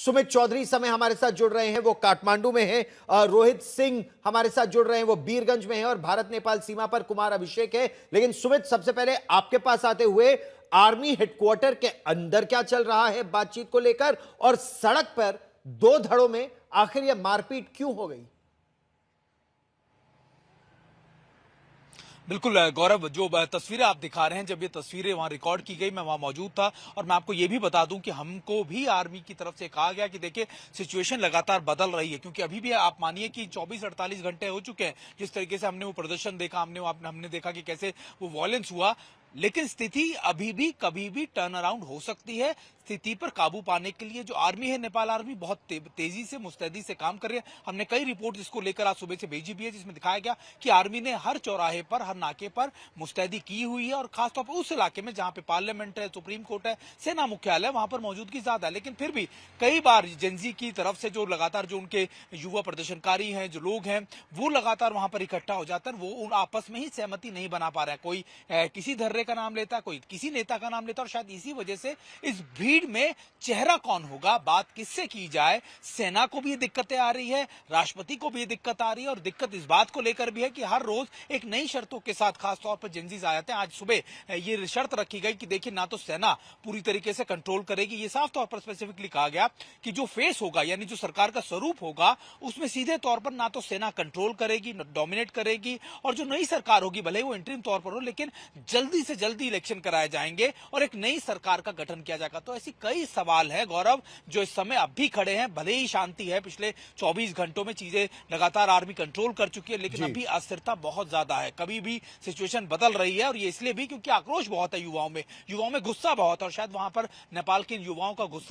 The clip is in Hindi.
सुमित चौधरी समय हमारे साथ जुड़ रहे हैं, वो काठमांडू में हैं। रोहित सिंह हमारे साथ जुड़ रहे हैं, वो बीरगंज में हैं। और भारत नेपाल सीमा पर कुमार अभिषेक है। लेकिन सुमित, सबसे पहले आपके पास आते हुए, आर्मी हेडक्वार्टर के अंदर क्या चल रहा है बातचीत को लेकर, और सड़क पर दो धड़ों में आखिर यह मारपीट क्यों हो गई? बिल्कुल गौरव, जो तस्वीरें आप दिखा रहे हैं, जब ये तस्वीरें वहां रिकॉर्ड की गई, मैं वहां मौजूद था। और मैं आपको ये भी बता दूं कि हमको भी आर्मी की तरफ से कहा गया कि देखिए, सिचुएशन लगातार बदल रही है, क्योंकि अभी भी आप मानिए कि 24-48 घंटे हो चुके हैं जिस तरीके से हमने वो प्रदर्शन देखा, हमने देखा कि कैसे वो वॉयलेंस हुआ। लेकिन स्थिति अभी भी कभी भी टर्न अराउंड हो सकती है। स्थिति पर काबू पाने के लिए जो आर्मी है, नेपाल आर्मी बहुत तेजी से, मुस्तैदी से काम कर रही है। हमने कई रिपोर्ट इसको लेकर आज सुबह से भेजी भी है, जिसमें दिखाया गया कि आर्मी ने हर चौराहे पर, हर नाके पर मुस्तैदी की हुई है। और खासतौर पर उस इलाके में जहां पे पार्लियामेंट है, सुप्रीम कोर्ट है, सेना मुख्यालय, वहां पर मौजूदगी ज्यादा है। लेकिन फिर भी कई बार जेनजी की तरफ से जो लगातार, जो उनके युवा प्रदर्शनकारी हैं, जो लोग हैं, वो लगातार वहां पर इकट्ठा हो जाते हैं। वो आपस में ही सहमति नहीं बना पा रहा है। कोई किसी धर्रे का नाम लेता है, कोई किसी नेता का नाम लेता है। और शायद इसी वजह से इस भीड़ में चेहरा कौन होगा, बात किससे की जाए, सेना को भी दिक्कतें आ रही है, राष्ट्रपति को भी दिक्कत आ रही है। और दिक्कत इस बात को लेकर भी है कि हर रोज एक नई शर्तों के साथ खासतौर पर जेनजीज आ जाते हैं। आज सुबह ये शर्त रखी गई कि देखिए, ना तो सेना पूरी तरीके से कंट्रोल करेगी, ये साफ तौर पर स्पेसिफिकली कहा गया कि जो फेस होगा, यानी जो सरकार का स्वरूप होगा, उसमें सीधे तौर पर ना तो सेना कंट्रोल करेगी, डोमिनेट करेगी। और जो नई सरकार होगी, भले ही वो इंटरिम तौर पर हो, लेकिन जल्दी से जल्दी इलेक्शन कराए जाएंगे और एक नई सरकार का गठन किया जाएगा। तो ऐसी कई सवाल है गौरव, जो इस समय अब भी खड़े हैं। भले ही शांति है, पिछले 24 घंटों में चीजें लगातार आर्मी कंट्रोल कर चुकी है, लेकिन अभी अस्थिरता बहुत ज्यादा है। कभी भी सिचुएशन बदल रही है। और ये इसलिए भी क्योंकि आक्रोश बहुत है युवाओं में गुस्सा बहुत है। और शायद वहां पर नेपाल के युवाओं का गुस्सा